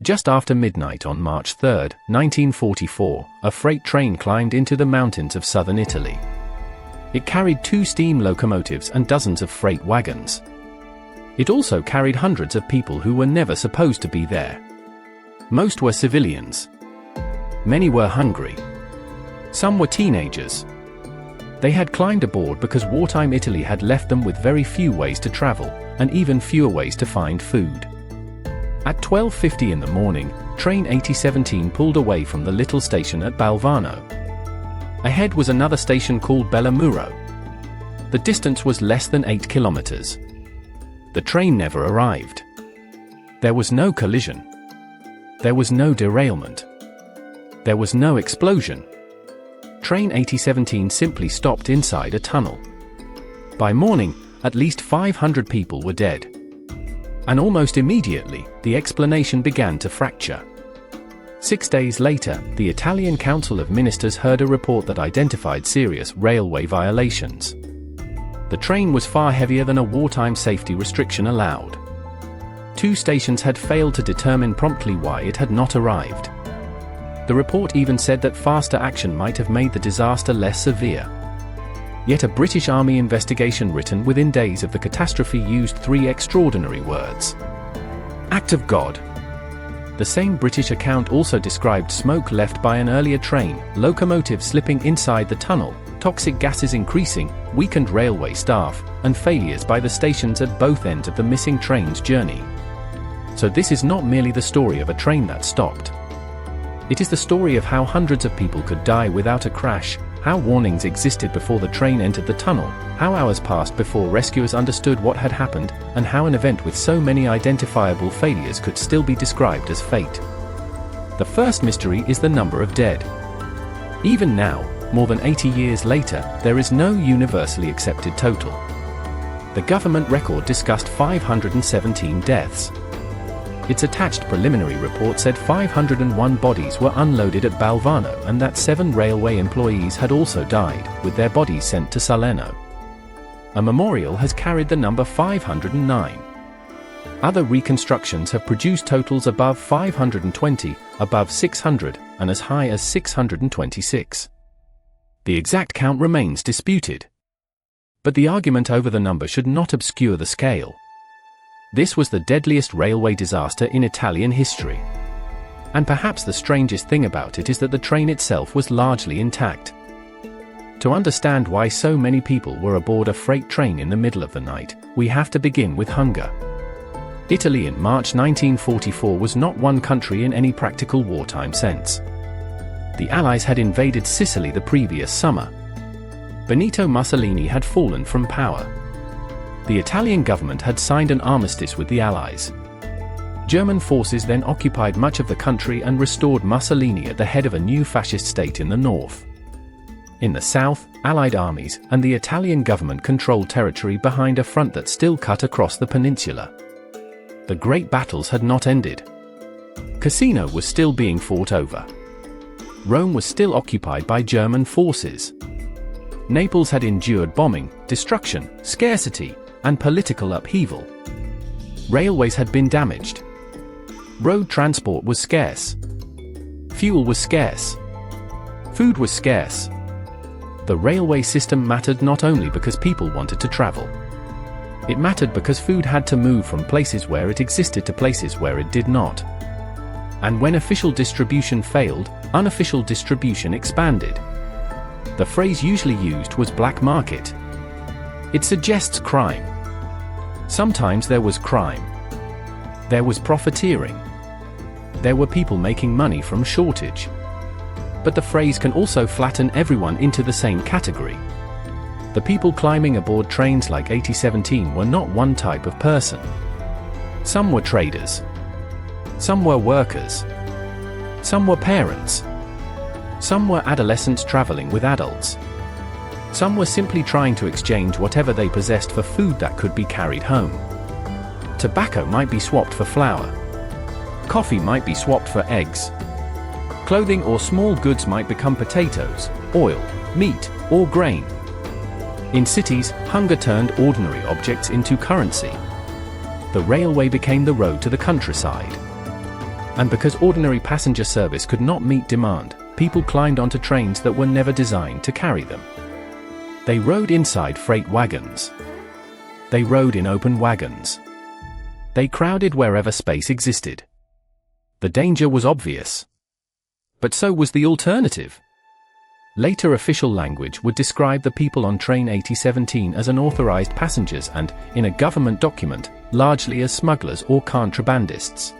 Just after midnight on March 3, 1944, a freight train climbed into the mountains of southern Italy. It carried 2 steam locomotives and dozens of freight wagons. It also carried hundreds of people who were never supposed to be there. Most were civilians. Many were hungry. Some were teenagers. They had climbed aboard because wartime Italy had left them with very few ways to travel, and even fewer ways to find food. At 12:50 in the morning, train 8017 pulled away from the little station at Balvano. Ahead was another station called Bellamuro. The distance was less than 8 kilometers. The train never arrived. There was no collision. There was no derailment. There was no explosion. Train 8017 simply stopped inside a tunnel. By morning, at least 500 people were dead. And almost immediately, the explanation began to fracture. 6 days later, the Italian Council of Ministers heard a report that identified serious railway violations. The train was far heavier than a wartime safety restriction allowed. 2 stations had failed to determine promptly why it had not arrived. The report even said that faster action might have made the disaster less severe. Yet a British Army investigation written within days of the catastrophe used 3 extraordinary words. Act of God. The same British account also described smoke left by an earlier train, locomotives slipping inside the tunnel, toxic gases increasing, weakened railway staff, and failures by the stations at both ends of the missing train's journey. So this is not merely the story of a train that stopped. It is the story of how hundreds of people could die without a crash, how warnings existed before the train entered the tunnel, how hours passed before rescuers understood what had happened, and how an event with so many identifiable failures could still be described as fate. The first mystery is the number of dead. Even now, more than 80 years later, there is no universally accepted total. The government record discussed 517 deaths. Its attached preliminary report said 501 bodies were unloaded at Balvano and that 7 railway employees had also died, with their bodies sent to Salerno. A memorial has carried the number 509. Other reconstructions have produced totals above 520, above 600, and as high as 626. The exact count remains disputed. But the argument over the number should not obscure the scale. This was the deadliest railway disaster in Italian history. And perhaps the strangest thing about it is that the train itself was largely intact. To understand why so many people were aboard a freight train in the middle of the night, we have to begin with hunger. Italy in March 1944 was not one country in any practical wartime sense. The Allies had invaded Sicily the previous summer. Benito Mussolini had fallen from power. The Italian government had signed an armistice with the Allies. German forces then occupied much of the country and restored Mussolini at the head of a new fascist state in the north. In the south, Allied armies and the Italian government controlled territory behind a front that still cut across the peninsula. The great battles had not ended. Cassino was still being fought over. Rome was still occupied by German forces. Naples had endured bombing, destruction, scarcity, and political upheaval. Railways had been damaged. Road transport was scarce. Fuel was scarce. Food was scarce. The railway system mattered not only because people wanted to travel. It mattered because food had to move from places where it existed to places where it did not. And when official distribution failed, unofficial distribution expanded. The phrase usually used was black market. It suggests crime. Sometimes there was crime. There was profiteering. There were people making money from shortage. But the phrase can also flatten everyone into the same category. The people climbing aboard trains like 8017 were not one type of person. Some were traders. Some were workers. Some were parents. Some were adolescents traveling with adults. Some were simply trying to exchange whatever they possessed for food that could be carried home. Tobacco might be swapped for flour. Coffee might be swapped for eggs. Clothing or small goods might become potatoes, oil, meat, or grain. In cities, hunger turned ordinary objects into currency. The railway became the road to the countryside. And because ordinary passenger service could not meet demand, people climbed onto trains that were never designed to carry them. They rode inside freight wagons. They rode in open wagons. They crowded wherever space existed. The danger was obvious. But so was the alternative. Later official language would describe the people on train 8017 as unauthorized passengers and, in a government document, largely as smugglers or contrabandists.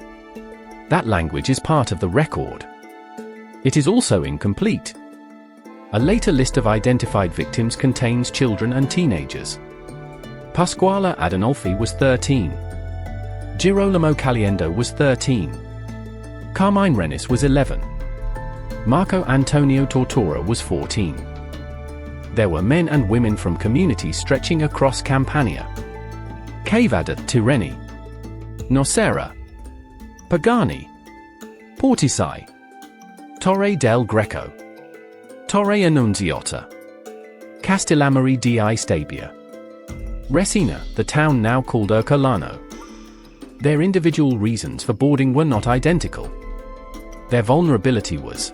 That language is part of the record. It is also incomplete. A later list of identified victims contains children and teenagers. Pasquale Adinolfi was 13. Girolamo Caliendo was 13. Carmine Rennis was 11. Marco Antonio Tortora was 14. There were men and women from communities stretching across Campania. Cavada, Tirreni, Nocera, Pagani, Portisai, Torre del Greco, Torre Annunziata, Castellammare di Stabia, Resina, the town now called Ercolano. Their individual reasons for boarding were not identical. Their vulnerability was: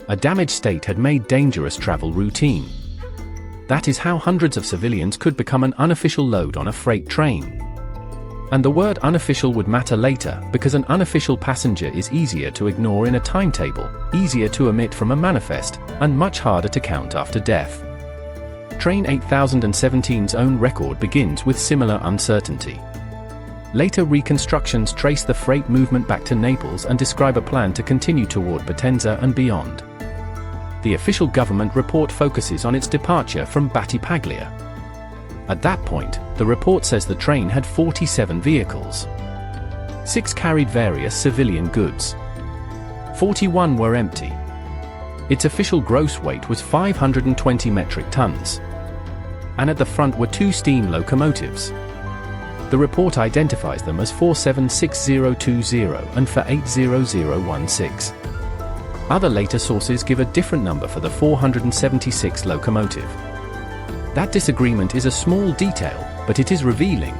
a damaged state had made dangerous travel routine. That is how hundreds of civilians could become an unofficial load on a freight train. And the word unofficial would matter later, because an unofficial passenger is easier to ignore in a timetable, easier to omit from a manifest, and much harder to count after death. Train 8017's own record begins with similar uncertainty. Later reconstructions trace the freight movement back to Naples and describe a plan to continue toward Potenza and beyond. The official government report focuses on its departure from Battipaglia. At that point, the report says the train had 47 vehicles. 6 carried various civilian goods. 41 were empty. Its official gross weight was 520 metric tons. And at the front were 2 steam locomotives. The report identifies them as 476020 and 480016. Other later sources give a different number for the 476 locomotive. That disagreement is a small detail, but it is revealing.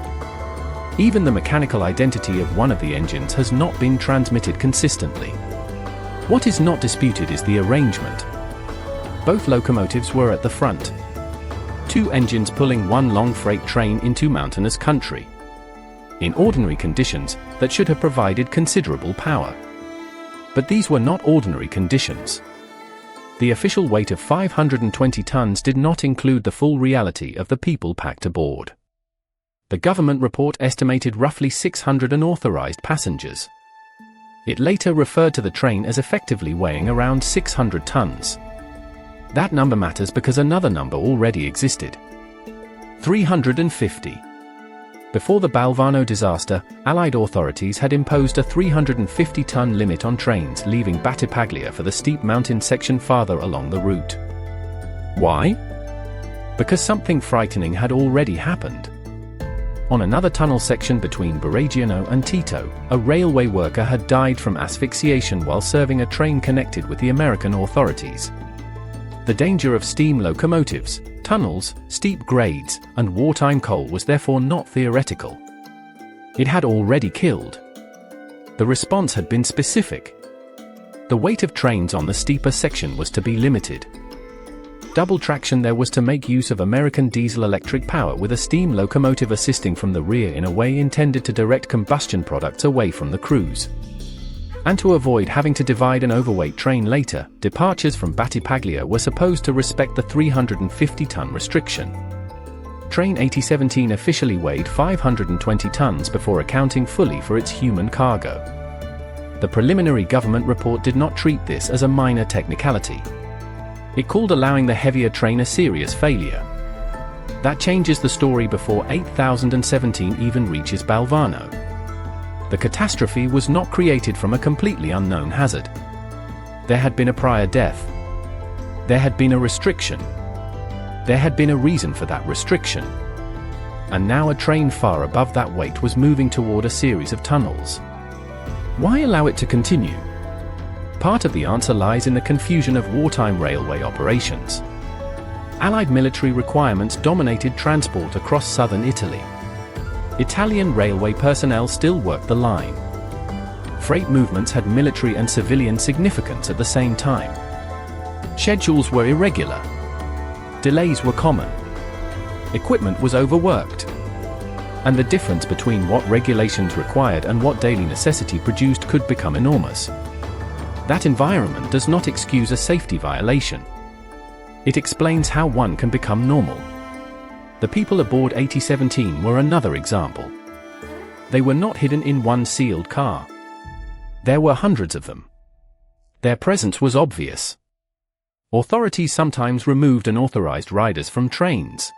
Even the mechanical identity of one of the engines has not been transmitted consistently. What is not disputed is the arrangement. Both locomotives were at the front. 2 engines pulling one long freight train into mountainous country. In ordinary conditions, that should have provided considerable power. But these were not ordinary conditions. The official weight of 520 tons did not include the full reality of the people packed aboard. The government report estimated roughly 600 unauthorized passengers. It later referred to the train as effectively weighing around 600 tons. That number matters because another number already existed: 350. Before the Balvano disaster, Allied authorities had imposed a 350-ton limit on trains leaving Battipaglia for the steep mountain section farther along the route. Why? Because something frightening had already happened. On another tunnel section between Barreggiano and Tito, a railway worker had died from asphyxiation while serving a train connected with the American authorities. The danger of steam locomotives, tunnels, steep grades, and wartime coal was therefore not theoretical. It had already killed. The response had been specific. The weight of trains on the steeper section was to be limited. Double traction there was to make use of American diesel-electric power with a steam locomotive assisting from the rear in a way intended to direct combustion products away from the crews. And to avoid having to divide an overweight train later, departures from Battipaglia were supposed to respect the 350-ton restriction. Train 8017 officially weighed 520 tons before accounting fully for its human cargo. The preliminary government report did not treat this as a minor technicality. It called allowing the heavier train a serious failure. That changes the story before 8017 even reaches Balvano. The catastrophe was not created from a completely unknown hazard. There had been a prior death. There had been a restriction. There had been a reason for that restriction. And now a train far above that weight was moving toward a series of tunnels. Why allow it to continue? Part of the answer lies in the confusion of wartime railway operations. Allied military requirements dominated transport across southern Italy. Italian railway personnel still worked the line. Freight movements had military and civilian significance at the same time. Schedules were irregular. Delays were common. Equipment was overworked. And the difference between what regulations required and what daily necessity produced could become enormous. That environment does not excuse a safety violation. It explains how one can become normal. The people aboard 8017 were another example. They were not hidden in one sealed car. There were hundreds of them. Their presence was obvious. Authorities sometimes removed unauthorized riders from trains.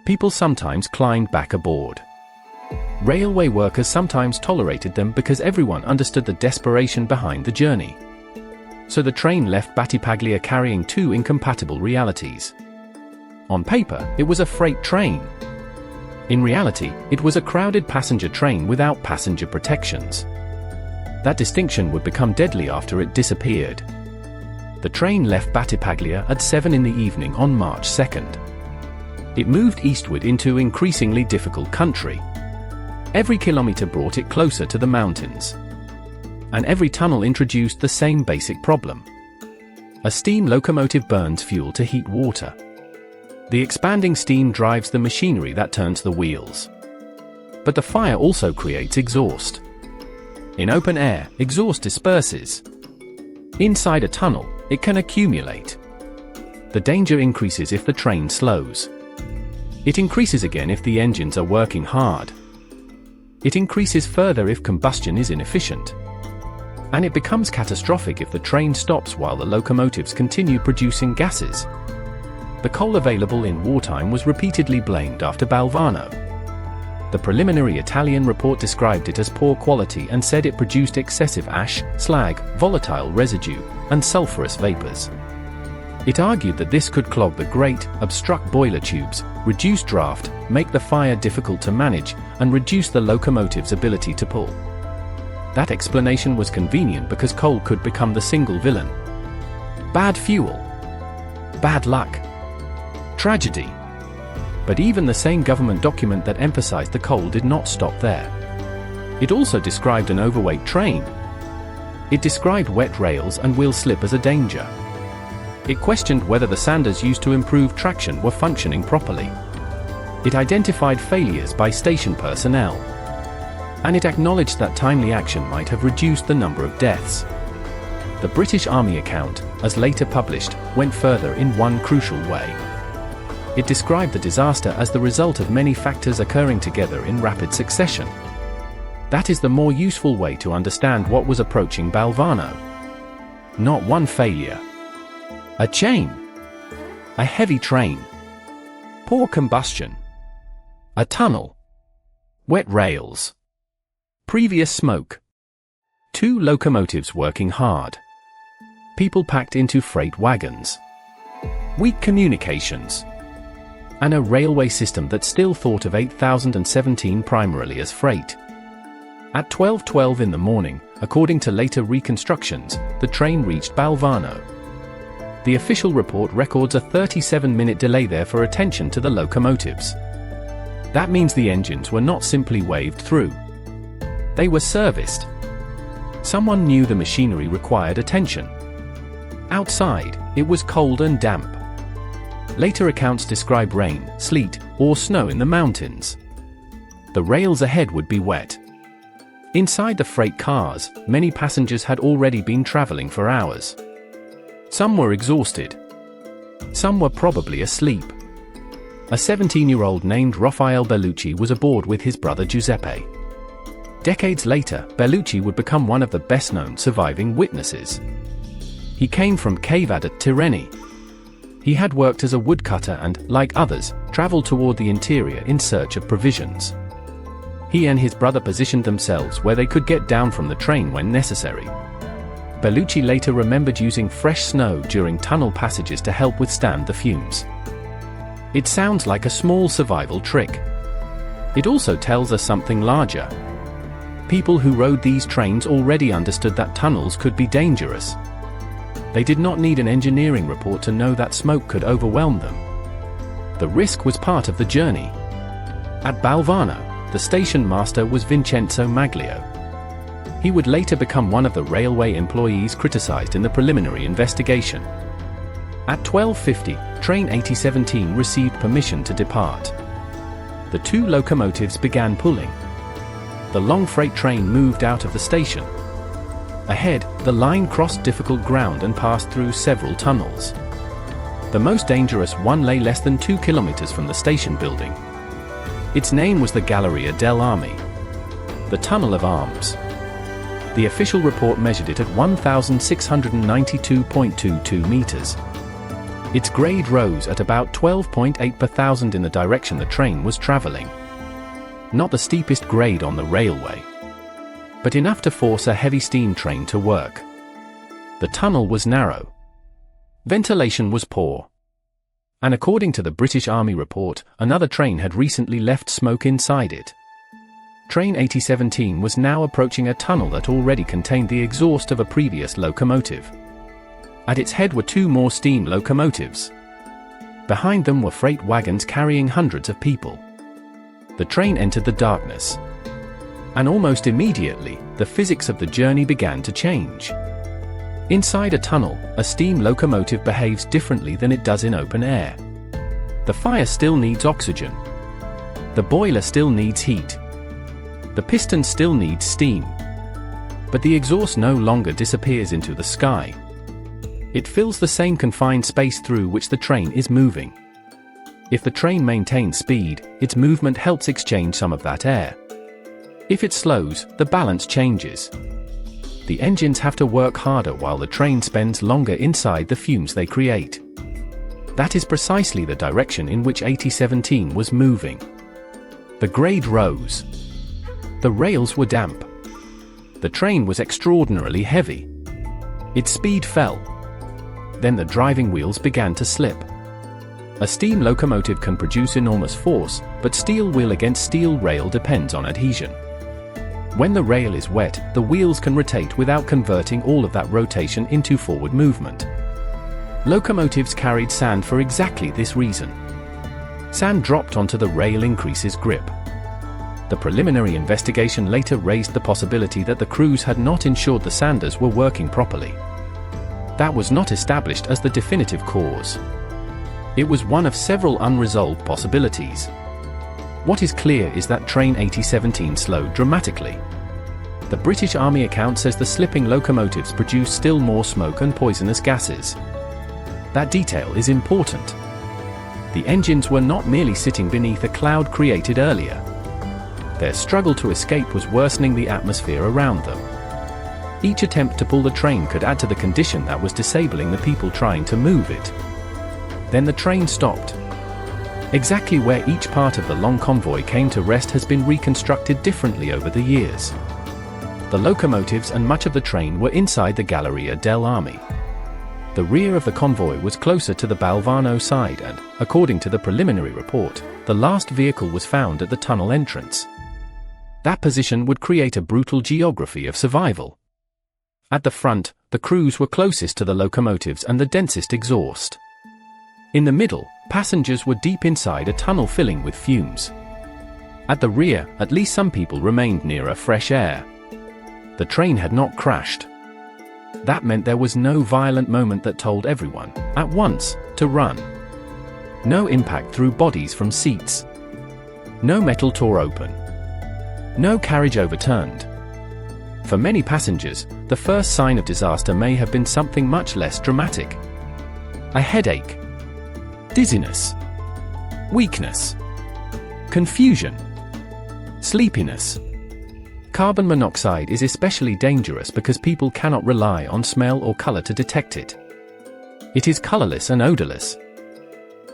People sometimes climbed back aboard. Railway workers sometimes tolerated them because everyone understood the desperation behind the journey. So the train left Battipaglia carrying two incompatible realities. On paper, it was a freight train. In reality, it was a crowded passenger train without passenger protections. That distinction would become deadly after it disappeared. The train left Battipaglia at 7 in the evening on March 2nd. It moved eastward into increasingly difficult country. Every kilometer brought it closer to the mountains. And every tunnel introduced the same basic problem. A steam locomotive burns fuel to heat water. The expanding steam drives the machinery that turns the wheels. But the fire also creates exhaust. In open air, exhaust disperses. Inside a tunnel, it can accumulate. The danger increases if the train slows. It increases again if the engines are working hard. It increases further if combustion is inefficient. And it becomes catastrophic if the train stops while the locomotives continue producing gases. The coal available in wartime was repeatedly blamed after Balvano. The preliminary Italian report described it as poor quality and said it produced excessive ash, slag, volatile residue, and sulfurous vapors. It argued that this could clog the grate, obstruct boiler tubes, reduce draft, make the fire difficult to manage, and reduce the locomotive's ability to pull. That explanation was convenient because coal could become the single villain. Bad fuel. Bad luck. Tragedy. But even the same government document that emphasized the coal did not stop there. It also described an overweight train. It described wet rails and wheel slip as a danger. It questioned whether the sanders used to improve traction were functioning properly. It identified failures by station personnel. And it acknowledged that timely action might have reduced the number of deaths. The British Army account, as later published, went further in one crucial way. It described the disaster as the result of many factors occurring together in rapid succession. That is the more useful way to understand what was approaching Balvano. Not one failure. A chain. A heavy train. Poor combustion. A tunnel. Wet rails. Previous smoke. Two locomotives working hard. People packed into freight wagons. Weak communications. And a railway system that still thought of 8017 primarily as freight. At 12:12 in the morning, according to later reconstructions, the train reached Balvano. The official report records a 37-minute delay there for attention to the locomotives. That means the engines were not simply waved through. They were serviced. Someone knew the machinery required attention. Outside, it was cold and damp. Later accounts describe rain, sleet, or snow in the mountains. The rails ahead would be wet. Inside the freight cars, many passengers had already been traveling for hours. Some were exhausted. Some were probably asleep. A 17-year-old named Raffaele Bellucci was aboard with his brother Giuseppe. Decades later, Bellucci would become one of the best-known surviving witnesses. He came from Cavad at Tirreni. He had worked as a woodcutter and, like others, traveled toward the interior in search of provisions. He and his brother positioned themselves where they could get down from the train when necessary. Bellucci later remembered using fresh snow during tunnel passages to help withstand the fumes. It sounds like a small survival trick. It also tells us something larger. People who rode these trains already understood that tunnels could be dangerous. They did not need an engineering report to know that smoke could overwhelm them. The risk was part of the journey. At Balvano, the station master was Vincenzo Maglio. He would later become one of the railway employees criticized in the preliminary investigation. At 12:50, train 8017 received permission to depart. The two locomotives began pulling. The long freight train moved out of the station. Ahead, the line crossed difficult ground and passed through several tunnels. The most dangerous one lay less than 2 kilometers from the station building. Its name was the Galleria dell'Armi, the Tunnel of Arms. The official report measured it at 1,692.22 meters. Its grade rose at about 12.8 per thousand in the direction the train was traveling. Not the steepest grade on the railway, but enough to force a heavy steam train to work. The tunnel was narrow. Ventilation was poor. And according to the British Army report, another train had recently left smoke inside it. Train 8017 was now approaching a tunnel that already contained the exhaust of a previous locomotive. At its head were two more steam locomotives. Behind them were freight wagons carrying hundreds of people. The train entered the darkness. And almost immediately, the physics of the journey began to change. Inside a tunnel, a steam locomotive behaves differently than it does in open air. The fire still needs oxygen. The boiler still needs heat. The piston still needs steam. But the exhaust no longer disappears into the sky. It fills the same confined space through which the train is moving. If the train maintains speed, its movement helps exchange some of that air. If it slows, the balance changes. The engines have to work harder while the train spends longer inside the fumes they create. That is precisely the direction in which 8017 was moving. The grade rose. The rails were damp. The train was extraordinarily heavy. Its speed fell. Then the driving wheels began to slip. A steam locomotive can produce enormous force, but steel wheel against steel rail depends on adhesion. When the rail is wet, the wheels can rotate without converting all of that rotation into forward movement. Locomotives carried sand for exactly this reason. Sand dropped onto the rail increases grip. The preliminary investigation later raised the possibility that the crews had not ensured the sanders were working properly. That was not established as the definitive cause. It was one of several unresolved possibilities. What is clear is that train 8017 slowed dramatically. The British Army account says the slipping locomotives produced still more smoke and poisonous gases. That detail is important. The engines were not merely sitting beneath a cloud created earlier. Their struggle to escape was worsening the atmosphere around them. Each attempt to pull the train could add to the condition that was disabling the people trying to move it. Then the train stopped. Exactly where each part of the long convoy came to rest has been reconstructed differently over the years. The locomotives and much of the train were inside the Galleria dell'Armi. The rear of the convoy was closer to the Balvano side and, according to the preliminary report, the last vehicle was found at the tunnel entrance. That position would create a brutal geography of survival. At the front, the crews were closest to the locomotives and the densest exhaust. In the middle, passengers were deep inside a tunnel filling with fumes. At the rear, at least some people remained nearer fresh air. The train had not crashed. That meant there was no violent moment that told everyone, at once, to run. No impact through bodies from seats. No metal tore open. No carriage overturned. For many passengers, the first sign of disaster may have been something much less dramatic. A headache. Dizziness. Weakness. Confusion. Sleepiness. Carbon monoxide is especially dangerous because people cannot rely on smell or color to detect it. It is colorless and odorless.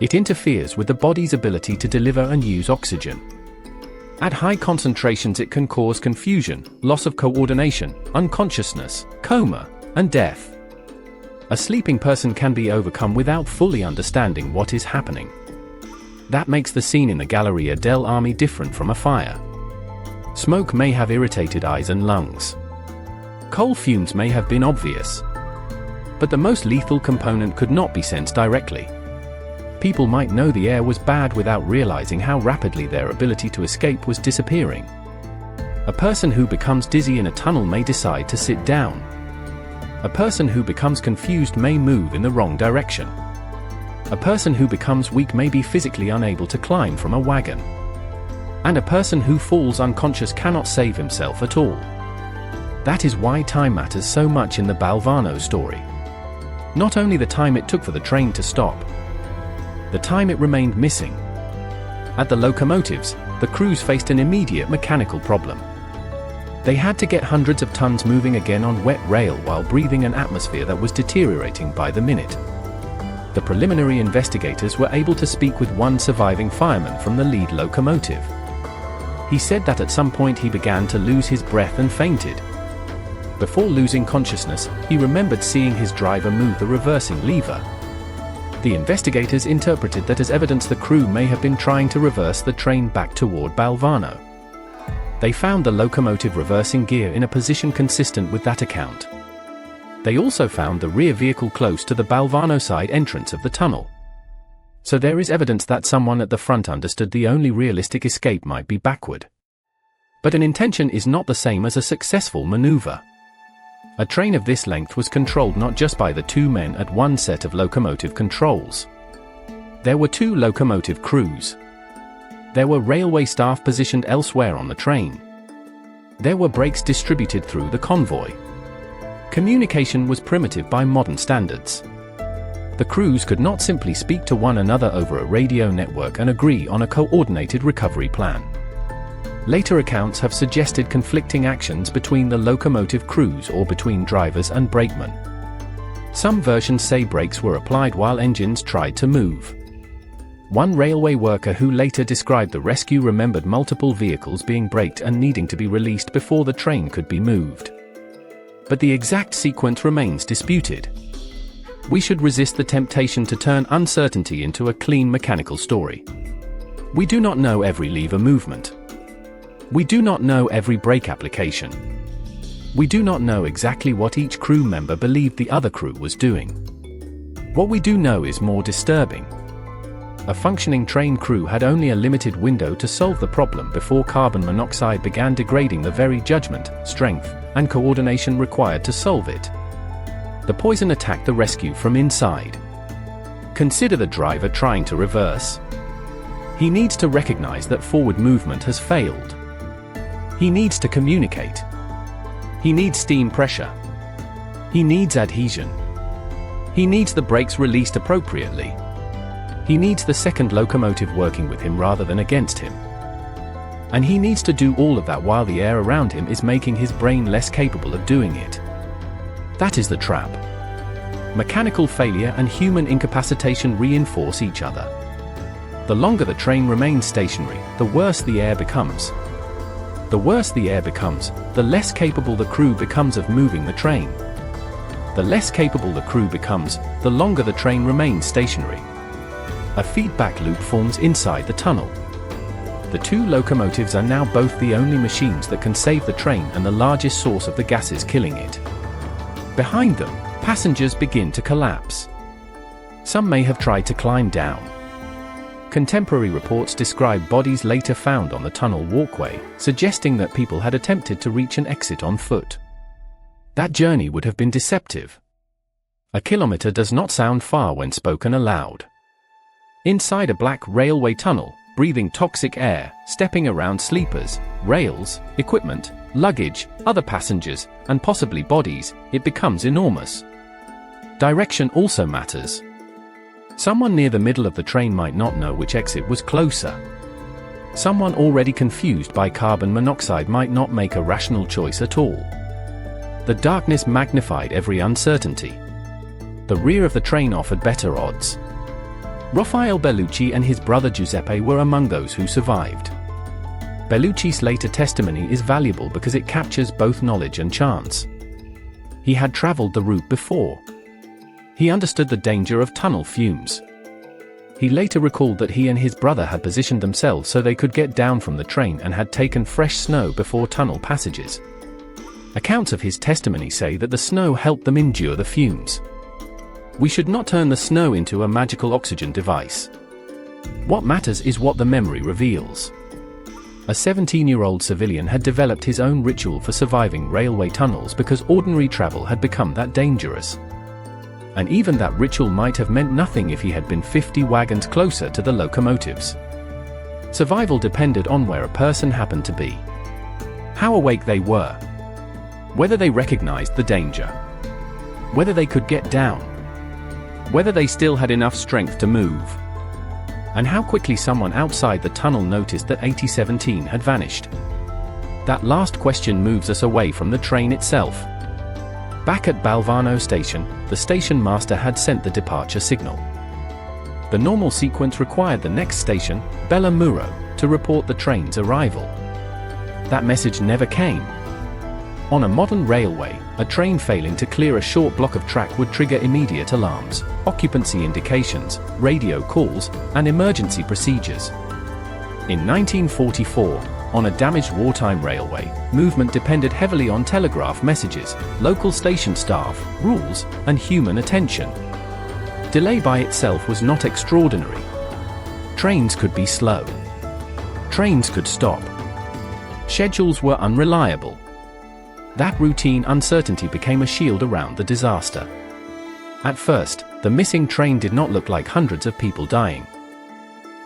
It interferes with the body's ability to deliver and use oxygen. At high concentrations it can cause confusion, loss of coordination, unconsciousness, coma, and death. A sleeping person can be overcome without fully understanding what is happening. That makes the scene in the Galleria dell'Armi different from a fire. Smoke may have irritated eyes and lungs. Coal fumes may have been obvious. But the most lethal component could not be sensed directly. People might know the air was bad without realizing how rapidly their ability to escape was disappearing. A person who becomes dizzy in a tunnel may decide to sit down. A person who becomes confused may move in the wrong direction. A person who becomes weak may be physically unable to climb from a wagon. And a person who falls unconscious cannot save himself at all. That is why time matters so much in the Balvano story. Not only the time it took for the train to stop, the time it remained missing. At the locomotives, the crews faced an immediate mechanical problem. They had to get hundreds of tons moving again on wet rail while breathing an atmosphere that was deteriorating by the minute. The preliminary investigators were able to speak with one surviving fireman from the lead locomotive. He said that at some point he began to lose his breath and fainted. Before losing consciousness, he remembered seeing his driver move the reversing lever. The investigators interpreted that as evidence the crew may have been trying to reverse the train back toward Balvano. They found the locomotive reversing gear in a position consistent with that account. They also found the rear vehicle close to the Balvano side entrance of the tunnel. So there is evidence that someone at the front understood the only realistic escape might be backward. But an intention is not the same as a successful maneuver. A train of this length was controlled not just by the two men at one set of locomotive controls. There were two locomotive crews. There were railway staff positioned elsewhere on the train. There were brakes distributed through the convoy. Communication was primitive by modern standards. The crews could not simply speak to one another over a radio network and agree on a coordinated recovery plan. Later accounts have suggested conflicting actions between the locomotive crews or between drivers and brakemen. Some versions say brakes were applied while engines tried to move. One railway worker who later described the rescue remembered multiple vehicles being braked and needing to be released before the train could be moved. But the exact sequence remains disputed. We should resist the temptation to turn uncertainty into a clean mechanical story. We do not know every lever movement. We do not know every brake application. We do not know exactly what each crew member believed the other crew was doing. What we do know is more disturbing. A functioning train crew had only a limited window to solve the problem before carbon monoxide began degrading the very judgment, strength, and coordination required to solve it. The poison attacked the rescue from inside. Consider the driver trying to reverse. He needs to recognize that forward movement has failed. He needs to communicate. He needs steam pressure. He needs adhesion. He needs the brakes released appropriately. He needs the second locomotive working with him rather than against him. And he needs to do all of that while the air around him is making his brain less capable of doing it. That is the trap. Mechanical failure and human incapacitation reinforce each other. The longer the train remains stationary, the worse the air becomes. The worse the air becomes, the less capable the crew becomes of moving the train. The less capable the crew becomes, the longer the train remains stationary. A feedback loop forms inside the tunnel. The two locomotives are now both the only machines that can save the train and the largest source of the gases killing it. Behind them, passengers begin to collapse. Some may have tried to climb down. Contemporary reports describe bodies later found on the tunnel walkway, suggesting that people had attempted to reach an exit on foot. That journey would have been deceptive. A kilometer does not sound far when spoken aloud. Inside a black railway tunnel, breathing toxic air, stepping around sleepers, rails, equipment, luggage, other passengers, and possibly bodies, it becomes enormous. Direction also matters. Someone near the middle of the train might not know which exit was closer. Someone already confused by carbon monoxide might not make a rational choice at all. The darkness magnified every uncertainty. The rear of the train offered better odds. Raffaele Bellucci and his brother Giuseppe were among those who survived. Bellucci's later testimony is valuable because it captures both knowledge and chance. He had traveled the route before. He understood the danger of tunnel fumes. He later recalled that he and his brother had positioned themselves so they could get down from the train and had taken fresh snow before tunnel passages. Accounts of his testimony say that the snow helped them endure the fumes. We should not turn the snow into a magical oxygen device. What matters is what the memory reveals. A 17-year-old civilian had developed his own ritual for surviving railway tunnels because ordinary travel had become that dangerous. And even that ritual might have meant nothing if he had been 50 wagons closer to the locomotives. Survival depended on where a person happened to be, how awake they were, whether they recognized the danger, whether they could get down, whether they still had enough strength to move, and how quickly someone outside the tunnel noticed that 8017 had vanished. That last question moves us away from the train itself. Back at Balvano station, the station master had sent the departure signal. The normal sequence required the next station, Bella Muro, to report the train's arrival. That message never came. On a modern railway, a train failing to clear a short block of track would trigger immediate alarms, occupancy indications, radio calls, and emergency procedures. In 1944, on a damaged wartime railway, movement depended heavily on telegraph messages, local station staff, rules, and human attention. Delay by itself was not extraordinary. Trains could be slow. Trains could stop. Schedules were unreliable. That routine uncertainty became a shield around the disaster. At first, the missing train did not look like hundreds of people dying.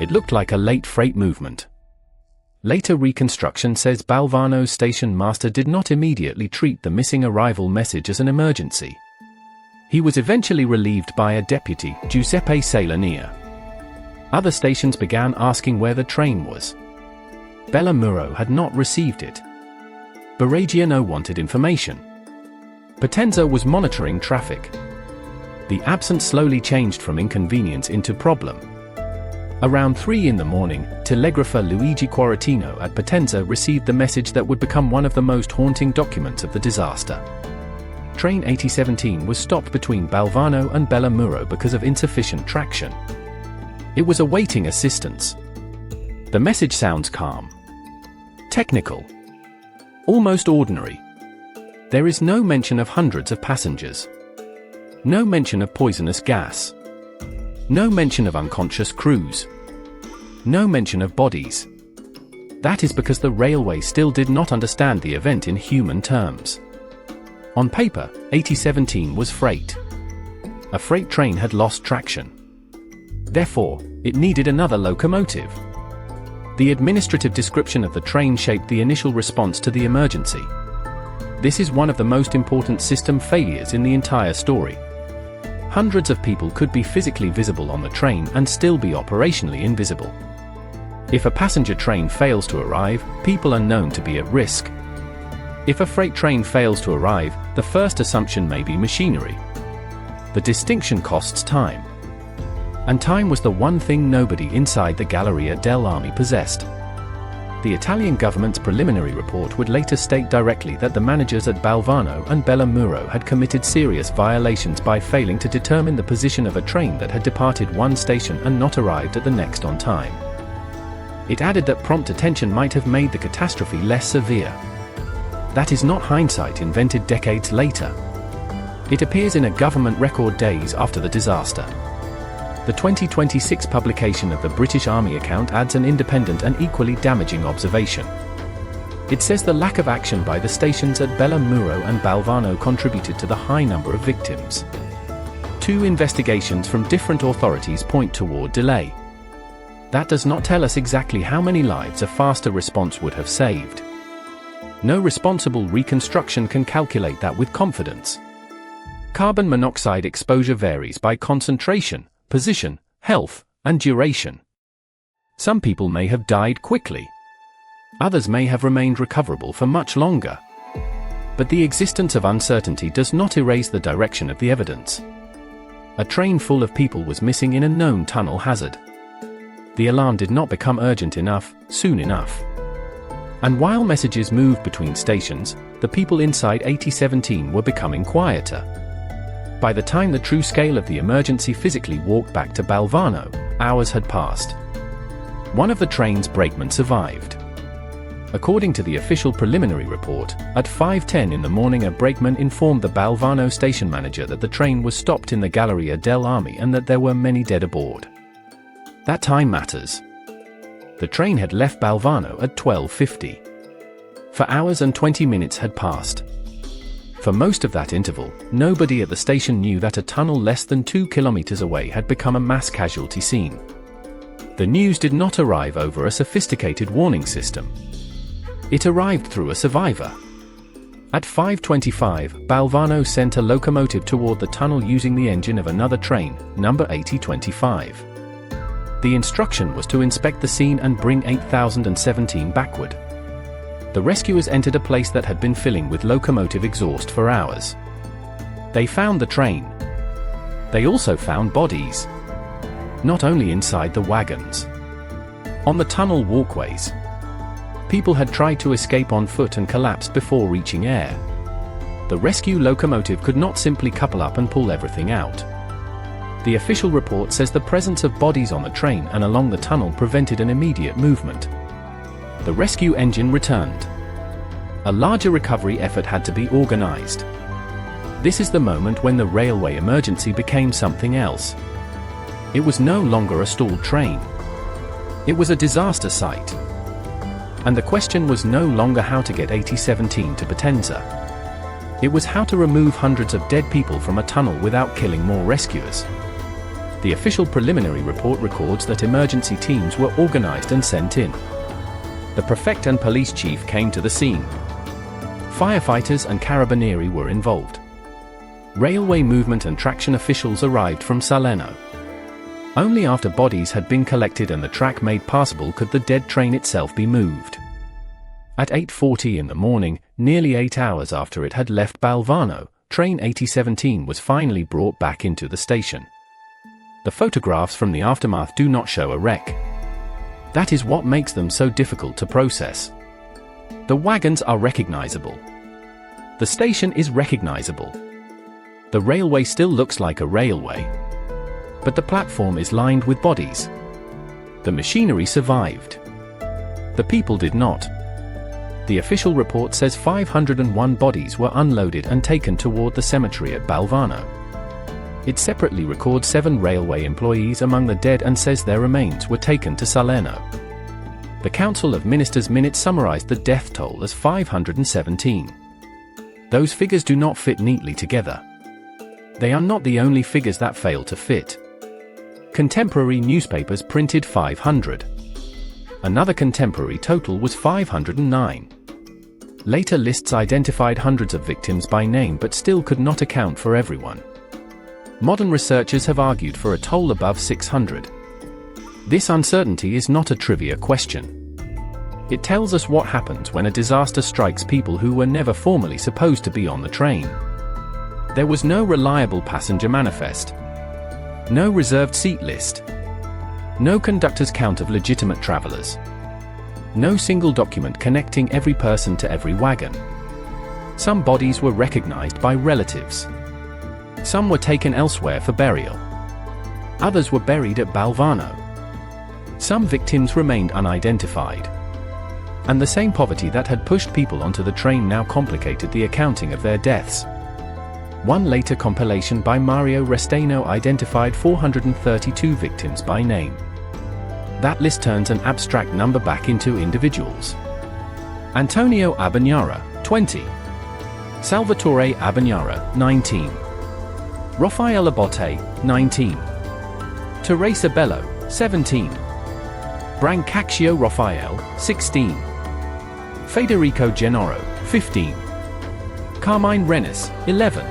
It looked like a late freight movement. Later reconstruction says Balvano's station master did not immediately treat the missing arrival message as an emergency. He was eventually relieved by a deputy, Giuseppe Salania. Other stations began asking where the train was. Bella Muro had not received it. Barragiano wanted information. Potenza was monitoring traffic. The absence slowly changed from inconvenience into problem. Around 3 in the morning, telegrapher Luigi Quaratino at Potenza received the message that would become one of the most haunting documents of the disaster. Train 8017 was stopped between Balvano and Bella Muro because of insufficient traction. It was awaiting assistance. The message sounds calm, technical, almost ordinary. There is no mention of hundreds of passengers. No mention of poisonous gas. No mention of unconscious crews. No mention of bodies. That is because the railway still did not understand the event in human terms. On paper, 8017 was freight. A freight train had lost traction. Therefore, it needed another locomotive. The administrative description of the train shaped the initial response to the emergency. This is one of the most important system failures in the entire story. Hundreds of people could be physically visible on the train and still be operationally invisible. If a passenger train fails to arrive, people are known to be at risk. If a freight train fails to arrive, the first assumption may be machinery. The distinction costs time. And time was the one thing nobody inside the Galleria dell'Armi possessed. The Italian government's preliminary report would later state directly that the managers at Balvano and Bella Muro had committed serious violations by failing to determine the position of a train that had departed one station and not arrived at the next on time. It added that prompt attention might have made the catastrophe less severe. That is not hindsight invented decades later. It appears in a government record days after the disaster. The 2026 publication of the British Army account adds an independent and equally damaging observation. It says the lack of action by the stations at Bella Muro and Balvano contributed to the high number of victims. 2 investigations from different authorities point toward delay. That does not tell us exactly how many lives a faster response would have saved. No responsible reconstruction can calculate that with confidence. Carbon monoxide exposure varies by concentration, position, health, and duration. Some people may have died quickly. Others may have remained recoverable for much longer. But the existence of uncertainty does not erase the direction of the evidence. A train full of people was missing in a known tunnel hazard. The alarm did not become urgent enough, soon enough. And while messages moved between stations, the people inside 8017 were becoming quieter. By the time the true scale of the emergency physically walked back to Balvano, hours had passed. One of the train's brakemen survived. According to the official preliminary report, at 5:10 in the morning a brakeman informed the Balvano station manager that the train was stopped in the Galleria dell'Armi and that there were many dead aboard. That time matters. The train had left Balvano at 12:50. For hours and 20 minutes had passed. For most of that interval, nobody at the station knew that a tunnel less than 2 kilometers away had become a mass casualty scene. The news did not arrive over a sophisticated warning system. It arrived through a survivor. At 5:25, Balvano sent a locomotive toward the tunnel using the engine of another train, number 8025. The instruction was to inspect the scene and bring 8017 backward. The rescuers entered a place that had been filling with locomotive exhaust for hours. They found the train. They also found bodies. Not only inside the wagons. On the tunnel walkways. People had tried to escape on foot and collapsed before reaching air. The rescue locomotive could not simply couple up and pull everything out. The official report says the presence of bodies on the train and along the tunnel prevented an immediate movement. The rescue engine returned. A larger recovery effort had to be organized. This is the moment when the railway emergency became something else. It was no longer a stalled train. It was a disaster site. And the question was no longer how to get 8017 to Potenza. It was how to remove hundreds of dead people from a tunnel without killing more rescuers. The official preliminary report records that emergency teams were organized and sent in. The prefect and police chief came to the scene. Firefighters and carabinieri were involved. Railway movement and traction officials arrived from Salerno. Only after bodies had been collected and the track made passable could the dead train itself be moved. At 8:40 in the morning, nearly 8 hours after it had left Balvano, train 8017 was finally brought back into the station. The photographs from the aftermath do not show a wreck. That is what makes them so difficult to process. The wagons are recognizable. The station is recognizable. The railway still looks like a railway. But the platform is lined with bodies. The machinery survived. The people did not. The official report says 501 bodies were unloaded and taken toward the cemetery at Balvano. It separately records 7 railway employees among the dead and says their remains were taken to Salerno. The Council of Ministers minutes summarized the death toll as 517. Those figures do not fit neatly together. They are not the only figures that fail to fit. Contemporary newspapers printed 500. Another contemporary total was 509. Later lists identified hundreds of victims by name but still could not account for everyone. Modern researchers have argued for a toll above 600. This uncertainty is not a trivia question. It tells us what happens when a disaster strikes people who were never formally supposed to be on the train. There was no reliable passenger manifest. No reserved seat list. No conductor's count of legitimate travelers. No single document connecting every person to every wagon. Some bodies were recognized by relatives. Some were taken elsewhere for burial. Others were buried at Balvano. Some victims remained unidentified. And the same poverty that had pushed people onto the train now complicated the accounting of their deaths. One later compilation by Mario Restaino identified 432 victims by name. That list turns an abstract number back into individuals. Antonio Abagnara, 20. Salvatore Abagnara, 19. Raffaele Botte, 19. Teresa Bello, 17. Brancaccio Raphael, 16. Federico Gennaro, 15. Carmine Rennes, 11.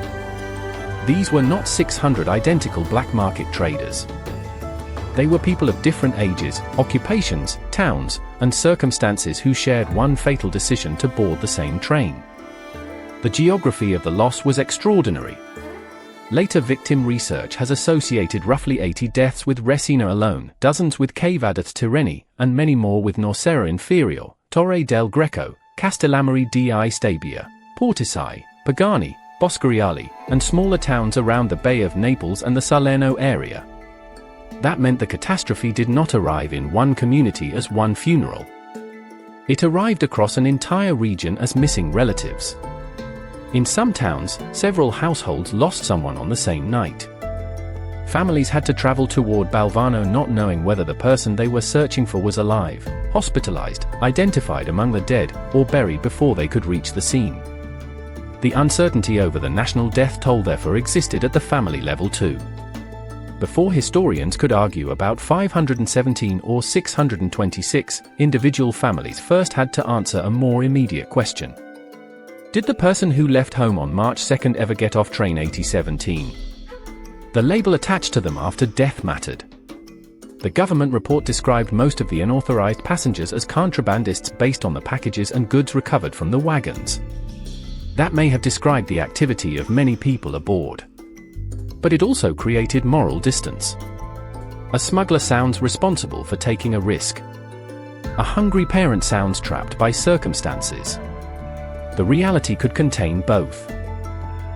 These were not 600 identical black market traders. They were people of different ages, occupations, towns, and circumstances who shared one fatal decision to board the same train. The geography of the loss was extraordinary. Later victim research has associated roughly 80 deaths with Resina alone, dozens with Cavadas Tirreni, and many more with Nocera Inferior, Torre del Greco, Castellammare di Stabia, Portisai, Pagani, Boscariali, and smaller towns around the Bay of Naples and the Salerno area. That meant the catastrophe did not arrive in one community as one funeral. It arrived across an entire region as missing relatives. In some towns, several households lost someone on the same night. Families had to travel toward Balvano not knowing whether the person they were searching for was alive, hospitalized, identified among the dead, or buried before they could reach the scene. The uncertainty over the national death toll therefore existed at the family level too. Before historians could argue about 517 or 626, individual families first had to answer a more immediate question. Did the person who left home on March 2 ever get off train 8017? The label attached to them after death mattered. The government report described most of the unauthorized passengers as contrabandists based on the packages and goods recovered from the wagons. That may have described the activity of many people aboard. But it also created moral distance. A smuggler sounds responsible for taking a risk. A hungry parent sounds trapped by circumstances. The reality could contain both.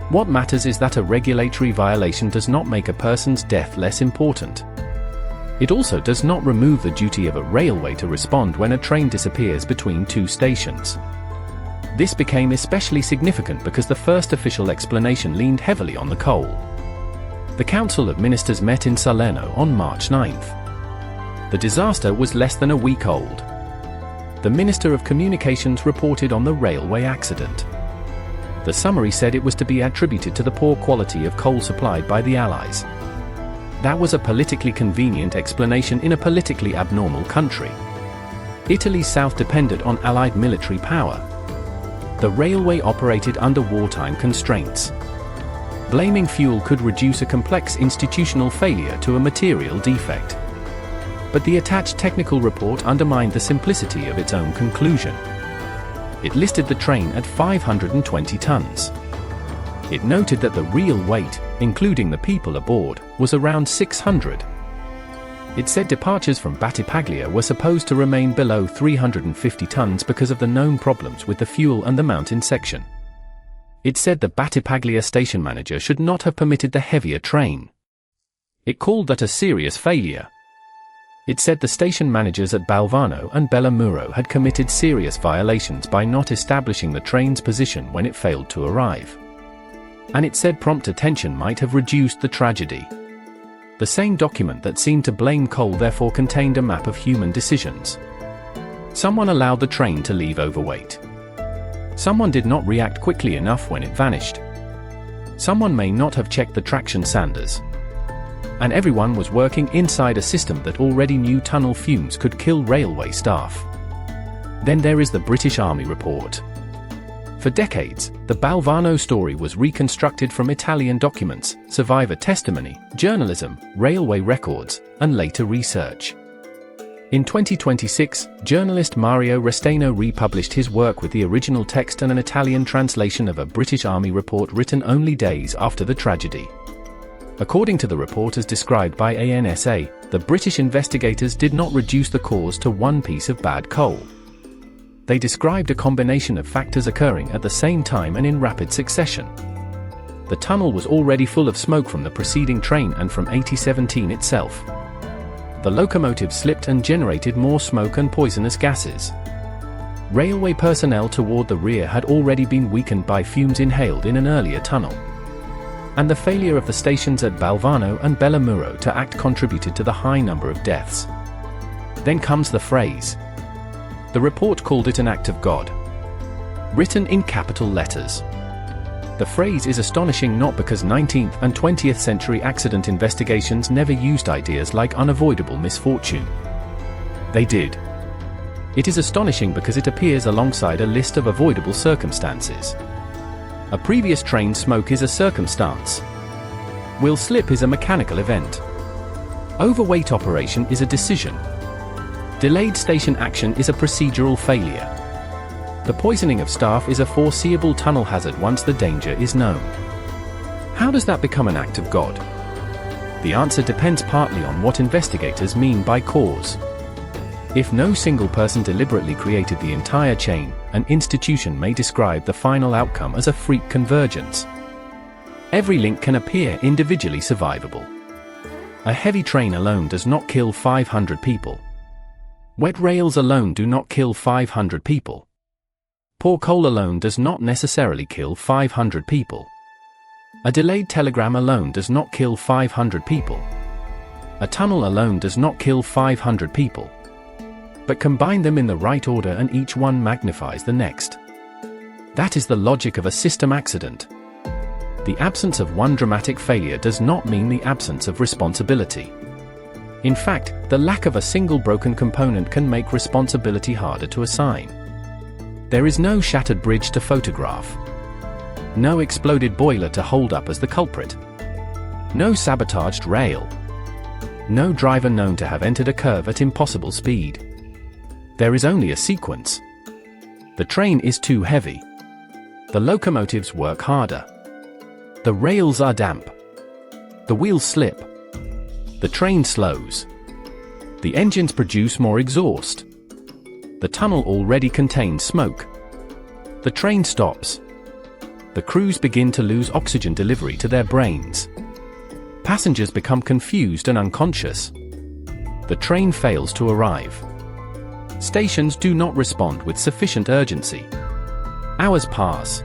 What matters is that a regulatory violation does not make a person's death less important. It also does not remove the duty of a railway to respond when a train disappears between two stations. This became especially significant because the first official explanation leaned heavily on the coal. The Council of Ministers met in Salerno on March 9. The disaster was less than a week old. The Minister of Communications reported on the railway accident. The summary said it was to be attributed to the poor quality of coal supplied by the Allies. That was a politically convenient explanation in a politically abnormal country. Italy's south depended on Allied military power. The railway operated under wartime constraints. Blaming fuel could reduce a complex institutional failure to a material defect. But the attached technical report undermined the simplicity of its own conclusion. It listed the train at 520 tons. It noted that the real weight, including the people aboard, was around 600. It said departures from Battipaglia were supposed to remain below 350 tons because of the known problems with the fuel and the mountain section. It said the Battipaglia station manager should not have permitted the heavier train. It called that a serious failure. It said the station managers at Balvano and Bellamuro had committed serious violations by not establishing the train's position when it failed to arrive. And it said prompt attention might have reduced the tragedy. The same document that seemed to blame coal therefore contained a map of human decisions. Someone allowed the train to leave overweight. Someone did not react quickly enough when it vanished. Someone may not have checked the traction sanders. And everyone was working inside a system that already knew tunnel fumes could kill railway staff. Then there is the British Army report. For decades, the Balvano story was reconstructed from Italian documents, survivor testimony, journalism, railway records, and later research. In 2026, journalist Mario Restaino republished his work with the original text and an Italian translation of a British Army report written only days after the tragedy. According to the report as described by ANSA, the British investigators did not reduce the cause to one piece of bad coal. They described a combination of factors occurring at the same time and in rapid succession. The tunnel was already full of smoke from the preceding train and from 8017 itself. The locomotive slipped and generated more smoke and poisonous gases. Railway personnel toward the rear had already been weakened by fumes inhaled in an earlier tunnel. And the failure of the stations at Balvano and Bellamuro to act contributed to the high number of deaths. Then comes the phrase. The report called it an act of God. Written in capital letters. The phrase is astonishing not because 19th and 20th century accident investigations never used ideas like unavoidable misfortune. They did. It is astonishing because it appears alongside a list of avoidable circumstances. A previous train smoke is a circumstance. Will slip is a mechanical event. Overweight operation is a decision. Delayed station action is a procedural failure. The poisoning of staff is a foreseeable tunnel hazard once the danger is known. How does that become an act of God? The answer depends partly on what investigators mean by cause. If no single person deliberately created the entire chain, an institution may describe the final outcome as a freak convergence. Every link can appear individually survivable. A heavy train alone does not kill 500 people. Wet rails alone do not kill 500 people. Poor coal alone does not necessarily kill 500 people. A delayed telegram alone does not kill 500 people. A tunnel alone does not kill 500 people. But combine them in the right order and each one magnifies the next. That is the logic of a system accident. The absence of one dramatic failure does not mean the absence of responsibility. In fact, the lack of a single broken component can make responsibility harder to assign. There is no shattered bridge to photograph. No exploded boiler to hold up as the culprit. No sabotaged rail. No driver known to have entered a curve at impossible speed. There is only a sequence. The train is too heavy. The locomotives work harder. The rails are damp. The wheels slip. The train slows. The engines produce more exhaust. The tunnel already contains smoke. The train stops. The crews begin to lose oxygen delivery to their brains. Passengers become confused and unconscious. The train fails to arrive. Stations do not respond with sufficient urgency. Hours pass.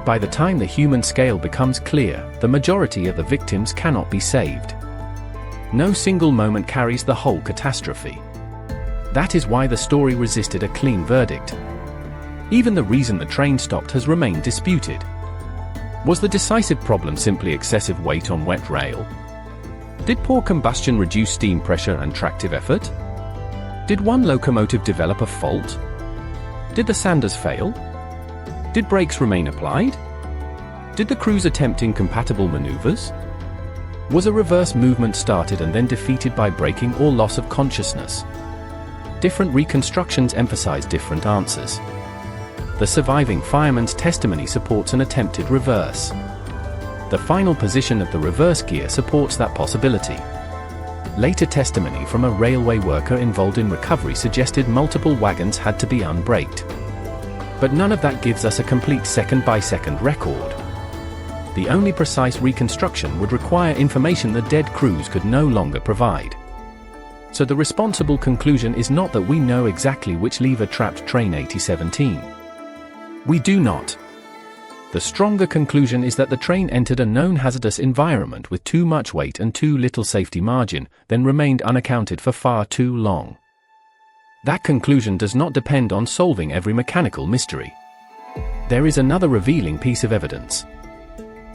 By the time the human scale becomes clear, the majority of the victims cannot be saved. No single moment carries the whole catastrophe. That is why the story resisted a clean verdict. Even the reason the train stopped has remained disputed. Was the decisive problem simply excessive weight on wet rail? Did poor combustion reduce steam pressure and tractive effort? Did one locomotive develop a fault? Did the sanders fail? Did brakes remain applied? Did the crews attempt incompatible maneuvers? Was a reverse movement started and then defeated by braking or loss of consciousness? Different reconstructions emphasize different answers. The surviving fireman's testimony supports an attempted reverse. The final position of the reverse gear supports that possibility. Later testimony from a railway worker involved in recovery suggested multiple wagons had to be unbraked. But none of that gives us a complete second-by-second record. The only precise reconstruction would require information the dead crews could no longer provide. So the responsible conclusion is not that we know exactly which lever trapped train 8017. We do not. The stronger conclusion is that the train entered a known hazardous environment with too much weight and too little safety margin, then remained unaccounted for far too long. That conclusion does not depend on solving every mechanical mystery. There is another revealing piece of evidence.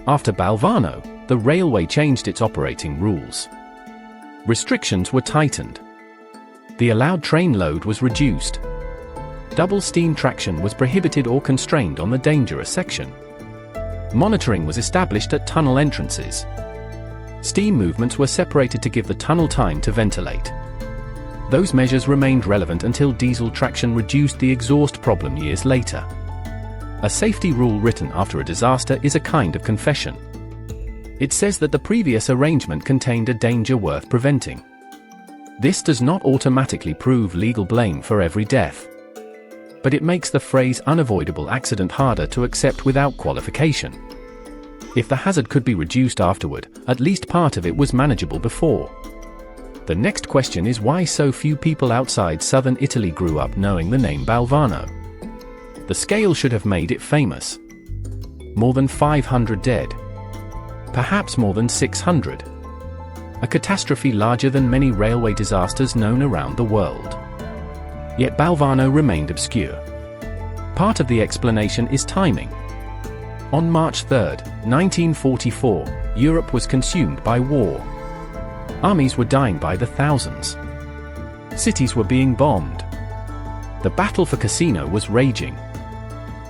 After Balvano, the railway changed its operating rules. Restrictions were tightened. The allowed train load was reduced. Double steam traction was prohibited or constrained on the dangerous section. Monitoring was established at tunnel entrances. Steam movements were separated to give the tunnel time to ventilate. Those measures remained relevant until diesel traction reduced the exhaust problem years later. A safety rule written after a disaster is a kind of confession. It says that the previous arrangement contained a danger worth preventing. This does not automatically prove legal blame for every death. But it makes the phrase unavoidable accident harder to accept without qualification. If the hazard could be reduced afterward, at least part of it was manageable before. The next question is why so few people outside southern Italy grew up knowing the name Balvano. The scale should have made it famous. More than 500 dead. Perhaps more than 600. A catastrophe larger than many railway disasters known around the world. Yet Balvano remained obscure. Part of the explanation is timing. On March 3, 1944, Europe was consumed by war. Armies were dying by the thousands. Cities were being bombed. The battle for Cassino was raging.